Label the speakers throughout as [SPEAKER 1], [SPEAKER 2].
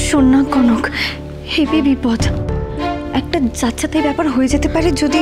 [SPEAKER 1] শোন না কনক, হেভি বিপদ, একটা যাচ্ছাতাই ব্যাপার হয়ে যেতে পারে যদি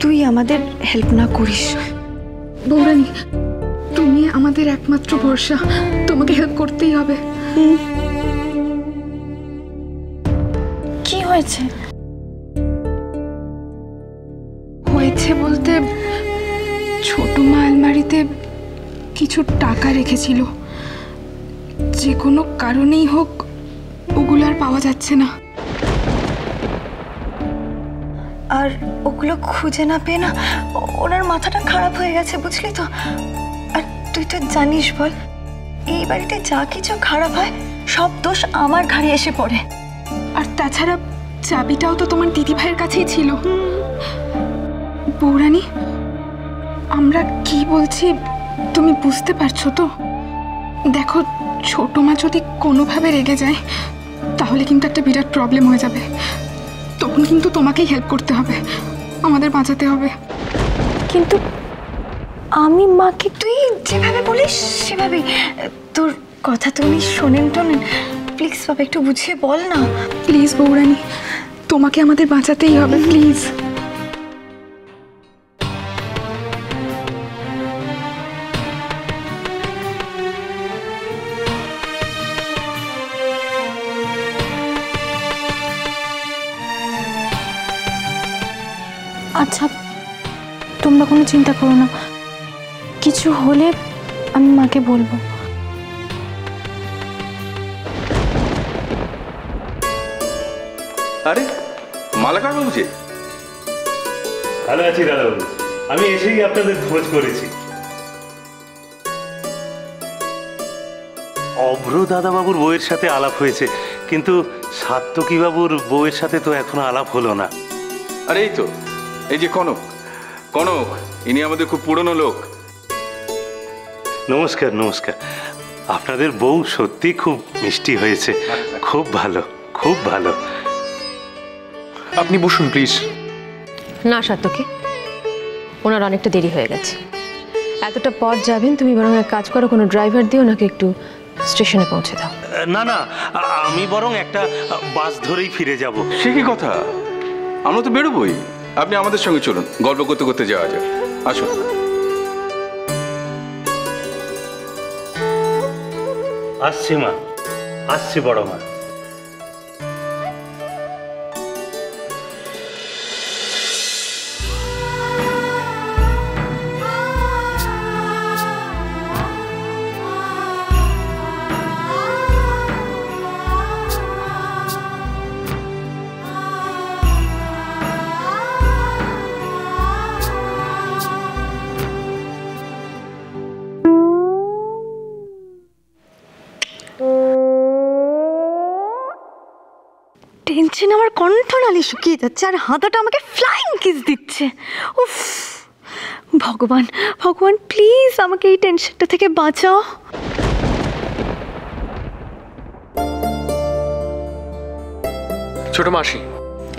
[SPEAKER 1] তুই আমাদের হেল্প না করিস।
[SPEAKER 2] বৌরানী, তুমি আমাদের একমাত্র ভরসা, তোমাকে হেল্প করতেই হবে।
[SPEAKER 1] কি হয়েছে?
[SPEAKER 2] হয়েছে বলতে, ছোট মা আলমারিতে কিছু টাকা রেখেছিল, যে কোনো কারণেই হোক ওগুলো আর পাওয়া যাচ্ছে না।
[SPEAKER 1] আর ওগুলো খুঁজে না পেয়ে না ওনার মাথাটা খারাপ হয়ে গেছে, বুঝলি তো? আর তুই তো জানিস বল, এই বাড়িতে যা কিছু খারাপ হয় সব দোষ আমার ঘাড়ে এসে পড়ে।
[SPEAKER 2] আর তাছাড়া চাবিটাও তো তোমার দিদি ভাইয়ের কাছেই ছিল। বৌরানী, আমরা কি বলছি তুমি বুঝতে পারছো তো? দেখো, ছোট মা যদি কোনোভাবে রেগে যায় তাহলে কিন্তু একটা বিরাট প্রবলেম হয়ে যাবে। তখন কিন্তু তোমাকেই হেল্প করতে হবে, আমাদের বাঁচাতে হবে।
[SPEAKER 1] কিন্তু আমি মাকে, তুই যেভাবে বলিস সেভাবেই। তোর কথা তো উনি শোনেন টোনেন, প্লিজ বাবা একটু বুঝিয়ে বল না।
[SPEAKER 2] প্লিজ বৌরানী, তোমাকে আমাদের বাঁচাতেই হবে, প্লিজ।
[SPEAKER 1] আচ্ছা, তোমরা কোনো চিন্তা করো না, কিছু হলে আমি মাকে বলবো।
[SPEAKER 3] আরে মালাকার বাবু যে?
[SPEAKER 4] ভালো আছি দাদাবাবু, আমি এসেই আপনাদের খোঁজ করেছি। অভ্র দাদাবাবুর বউয়ের সাথে আলাপ হয়েছে, কিন্তু সাত্তকী বাবুর বউয়ের সাথে তো এখনো আলাপ হলো না।
[SPEAKER 3] আরে এই তো, এই যে কনক, কনক ইনি আমাদের খুব পুরনো লোক।
[SPEAKER 4] নমস্কার নমস্কার। আপনাদের বউ সত্যি খুব মিষ্টি হয়েছে, খুব ভালো, খুব ভালো।
[SPEAKER 5] আপনি বসুন প্লিজ।
[SPEAKER 6] না সাত্তকী, ওনার অনেকটা দেরি হয়ে গেছে, এতটা পথ যাবেন, তুমি বরং এক কাজ করো, কোনো ড্রাইভার দিয়ে ওনাকে একটু স্টেশনে পৌঁছে দাও।
[SPEAKER 4] না না, আমি বরং একটা বাস ধরেই ফিরে যাব।
[SPEAKER 3] সে কি কথা, আমরা তো বেরোবই, আপনি আমাদের সঙ্গে চলুন, গল্প করতে করতে যাওয়া যাক। আসুন।
[SPEAKER 4] আসছি মা, আসছি বড় মা।
[SPEAKER 1] টেনশন আমার কণ্ঠনালী শুকিয়ে যাচ্ছে, আর হাতাটা আমাকে ফ্লাইং কিস দিচ্ছে। উফ, ভগবান ভগবান, প্লিজ আমাকে এই টেনশনটা থেকে বাঁচাও।
[SPEAKER 5] ছোট মাসি,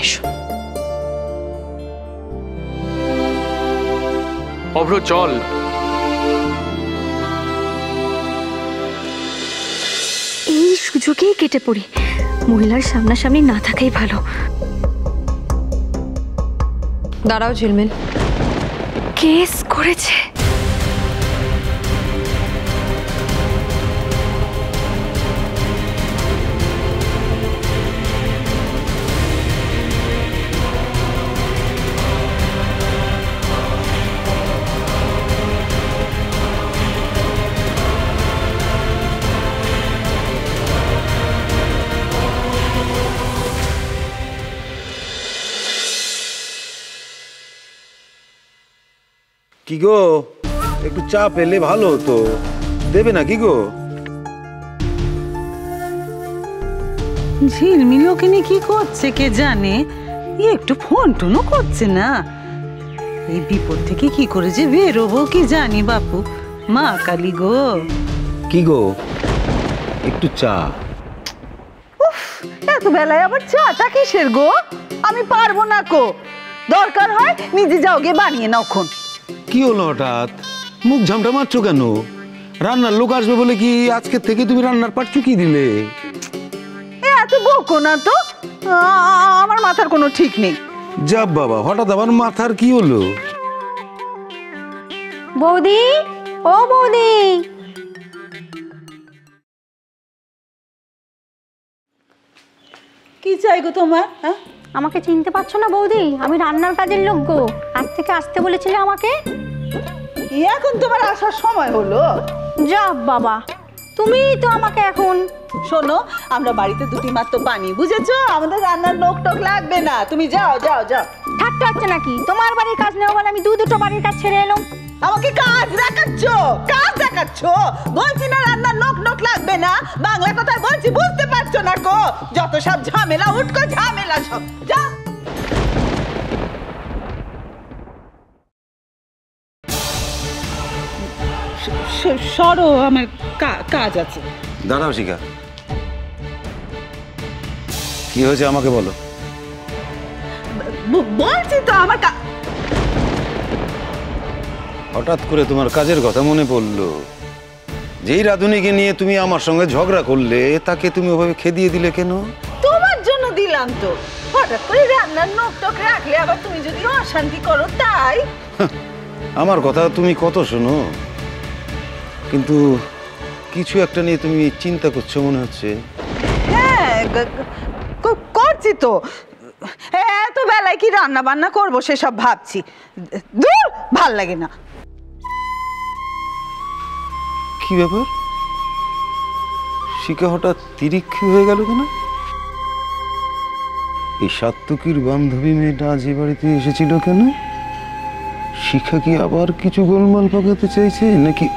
[SPEAKER 6] এসো।
[SPEAKER 5] অভ্র চল।
[SPEAKER 1] এই সুযোগেই কেটে পড়ি, মহিলার সামনাসামনি না থাকাই ভালো।
[SPEAKER 6] দাঁড়াও ঝিলমিল,
[SPEAKER 1] কেস করেছে?
[SPEAKER 7] কি গো, একটু চা পেলে ভালো হতো, দেবে না কি গো?
[SPEAKER 8] ঝিলমিল ওকে নিয়ে কি করছে কে জানে, একটু ফোন টোনও করছে না। এই বিপদ থেকে কি করে যে বেরোবো কি জানি বাপু। মা কালী গো।
[SPEAKER 7] কি গো, একটু চা?
[SPEAKER 8] এত বেলায় আবার চাটা কিসের গো? আমি পারবো না কো, দরকার হয় নিজে যাও গে বানিয়ে নাও খন।
[SPEAKER 7] কি হলো হঠাৎ, মুখ ঝামটা মারছো কেন? রান্নার লোক আসবে বলে কি আজকে থেকে তুমি রান্নার পাট চুকিয়ে দিলে?
[SPEAKER 8] বকো না তো, আমার মাথার কোনো ঠিক নেই।
[SPEAKER 7] যা বাবা, হঠাৎ আবার মাথার কি হলো?
[SPEAKER 9] বৌদি, ও বৌদি,
[SPEAKER 8] কি চাই গো তোমার? হ্যাঁ,
[SPEAKER 9] আমাকে চিনতে পারছো না বৌদি? আমি রান্নার কাজের লোক গো, আজ থেকে আসতে বলেছিলে আমাকে।
[SPEAKER 8] এখন তোমার আসার সময় হলো?
[SPEAKER 9] যা বাবা, তুমিই তো আমাকে এখন।
[SPEAKER 8] শোনো, আমরা বাড়িতে দুটি মাত্র পানি, বুঝেছো? আমাদের রান্নার লোক টোক লাগবে না, তুমি যাও যাও যাও।
[SPEAKER 9] ঠাট্টা হচ্ছে নাকি? তোমার বাড়ির কাজ নেওয়া বলে আমি দুটো বাড়ির কাজ ছেড়ে এলাম।
[SPEAKER 8] আমাকে কাজ দেখাচ্ছ, কাজ দেখাচ্ছ? বলছি না রান্নার লোক টোক লাগবে না, বাংলা কথায় বলছি, বুঝতে পারছো না গো? যত সব ঝামেলা, উঠকো ঝামেলা সব। যাও। সরো, আমার কাজ আছে।
[SPEAKER 7] দাঁড়াও শিখা, কি হয়েছে আমাকে বলো।
[SPEAKER 8] বলছি তো আমার
[SPEAKER 7] হঠাৎ করে তোমার কাজের কথা মনে পড়লো। যেই রাধুনিকে নিয়ে তুমি আমার সঙ্গে ঝগড়া করলে, তাকে তুমি ওভাবে খেদিয়ে দিলে কেন?
[SPEAKER 8] তোমার জন্য দিলাম তো। হঠাৎ করে রান্নার নোক টোক রাখলে আবার তুমি যদি অশান্তি করো, তাই।
[SPEAKER 7] আমার কথা তুমি কত শোনো, কিন্তু কিছু একটা নিয়ে তুমি চিন্তা করছো মনে হচ্ছে।
[SPEAKER 8] হ্যাঁ, করছি তো। এত বেলায় কি রান্না বান্না করবো সেসব ভাবছি। দূর, ভাল লাগে না।
[SPEAKER 7] কি ব্যাপার, শিখা হঠাৎ তিরিক্ষি হয়ে গেল কেন? এই সাত্তকীর বান্ধবী মেয়েটা আজ এ বাড়িতে এসেছিল কেন? শিখা কি আবার কিছু গোলমাল পাকাতে চাইছে নাকি?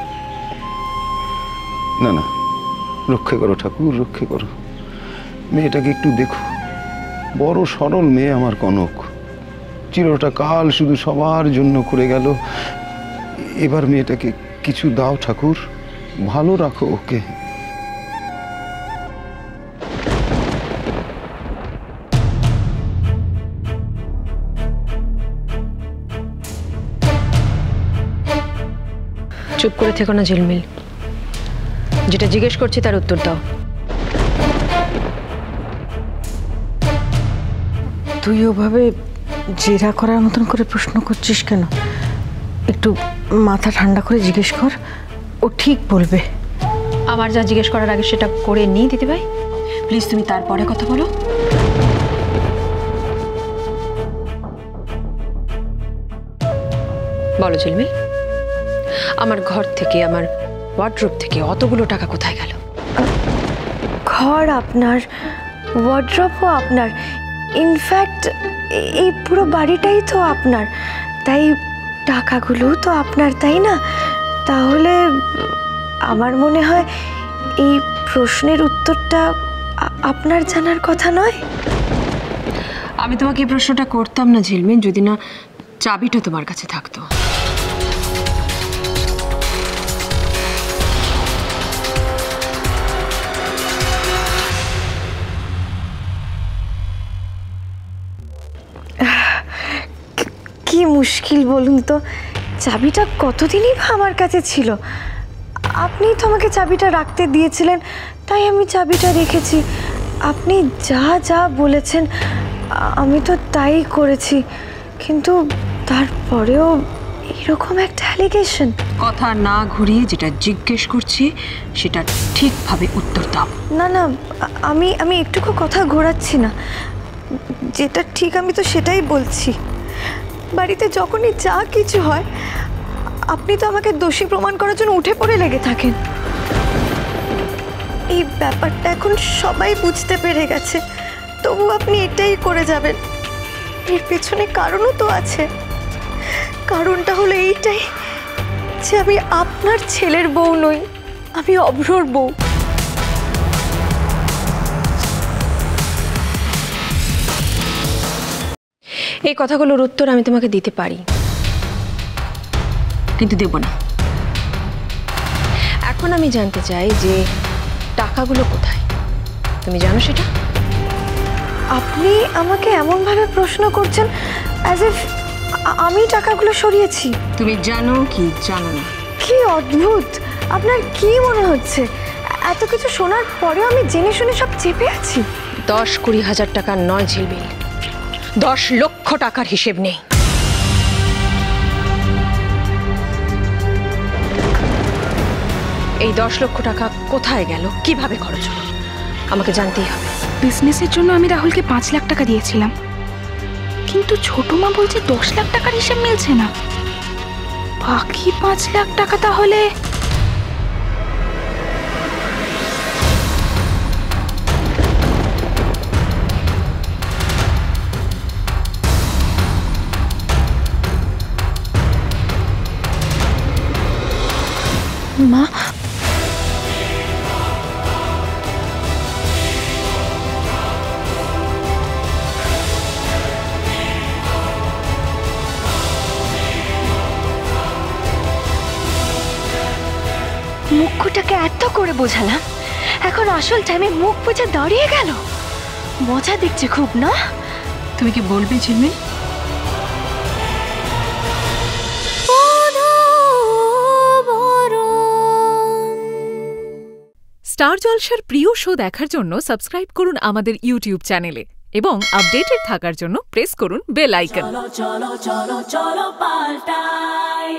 [SPEAKER 7] না না, রক্ষা করো ঠাকুর, রক্ষা করো। মেয়েটাকে একটু দেখো, বড় সরল মেয়ে আমার কনক, চিরটা কাল শুধু সবার জন্য করে গেল। এবার মেয়েটাকে কিছু দাও ঠাকুর, ভালো রাখো ওকে।
[SPEAKER 6] চুপ করে থেকো না ঝিলমিল, যেটা জিজ্ঞেস করছি তার উত্তর দাও।
[SPEAKER 10] তুই ওভাবে জেরা করার মতন করে প্রশ্ন করছিস কেন? একটু মাথা ঠান্ডা করে জিজ্ঞেস কর, ও ঠিক বলবে।
[SPEAKER 6] আমার যা জিজ্ঞেস করার আগে সেটা করে নিই দিদিভাই, প্লিজ তুমি তারপরে কথা বলো। বলো ঝিলমিল, আমার ঘর থেকে, আমার ওয়ার্ড্রোব থেকে অতগুলো টাকা কোথায় গেল?
[SPEAKER 1] ঘর আপনার, ওয়ার্ড্রপও আপনার, ইনফ্যাক্ট এই পুরো বাড়িটাই তো আপনার, তাই টাকাগুলোও তো আপনার, তাই না? তাহলে আমার মনে হয় এই প্রশ্নের উত্তরটা আপনার জানার কথা নয়।
[SPEAKER 6] আমি তোমাকে এই প্রশ্নটা করতাম না ঝিলমিল, যদি না চাবিটা তোমার কাছে থাকতো।
[SPEAKER 1] কি মুশকিল বলুন তো, চাবিটা কতদিনই বা আমার কাছে ছিল। আপনি তো আমাকে চাবিটা রাখতে দিয়েছিলেন, তাই আমি চাবিটা রেখেছি। আপনি যা যা বলেছেন আমি তো তাই করেছি, কিন্তু তারপরেও এরকম একটা অ্যালিগেশন।
[SPEAKER 6] কথা না ঘুরিয়ে যেটা জিজ্ঞেস করছি সেটা ঠিকভাবে উত্তর দাও।
[SPEAKER 1] না না, আমি একটুকু কথা ঘোরাচ্ছি না, যেটা ঠিক আমি তো সেটাই বলছি। বাড়িতে যখনই যা কিছু হয় আপনি তো আমাকে দোষী প্রমাণ করার জন্য উঠে পড়ে লেগে থাকেন। এই ব্যাপারটা এখন সবাই বুঝতে পেরে গেছে, তবু আপনি এটাই করে যাবেন। এর পেছনে কারণও তো আছে। কারণটা হলো এইটাই যে আমি আপনার ছেলের বউ নই, আমি অভ্রর বউ।
[SPEAKER 6] এই কথাগুলোর উত্তর আমি তোমাকে দিতে পারি, কিন্তু দেব না। এখন আমি জানতে চাই যে টাকাগুলো কোথায়, তুমি জানো সেটা?
[SPEAKER 1] আপনি আমাকে এমনভাবে প্রশ্ন করছেন অ্যাজ ইফ আমি টাকাগুলো সরিয়েছি।
[SPEAKER 6] তুমি জানো কি জানো না?
[SPEAKER 1] কি অদ্ভুত, আপনার কি মনে হচ্ছে এত কিছু শোনার পরেও আমি জেনে শুনে সব চেপে আছি?
[SPEAKER 6] 10-20 হাজার টাকার নয় ঝিলমিল, 10 লক্ষ টাকার হিসেব নেই। এই 10 লক্ষ টাকা কোথায় গেল, কিভাবে খরচ হলো, আমাকে জানতেই হবে।
[SPEAKER 2] বিজনেসের জন্য আমি রাহুলকে 5 লাখ টাকা দিয়েছিলাম, কিন্তু ছোট মা বলছে 10 লাখ টাকার হিসেব মিলছে না। বাকি 5 লাখ টাকা তাহলে মা,
[SPEAKER 1] মুখ্যটাকে এত করে বোঝালাম, এখন আসল টাইমে মুখ বুঝে দাঁড়িয়ে গেল। মজা দেখছে খুব না?
[SPEAKER 2] তুমি কি বলবে ঝিলমিল?
[SPEAKER 11] স্টার জলসার প্রিয় শো দেখার জন্য সাবস্ক্রাইব করুন আমাদের ইউটিউব চ্যানেলে এবং আপডেটেড থাকার জন্য প্রেস করুন বেল আইকন।
[SPEAKER 12] চলো চলো চলো চলো পাল্টাই।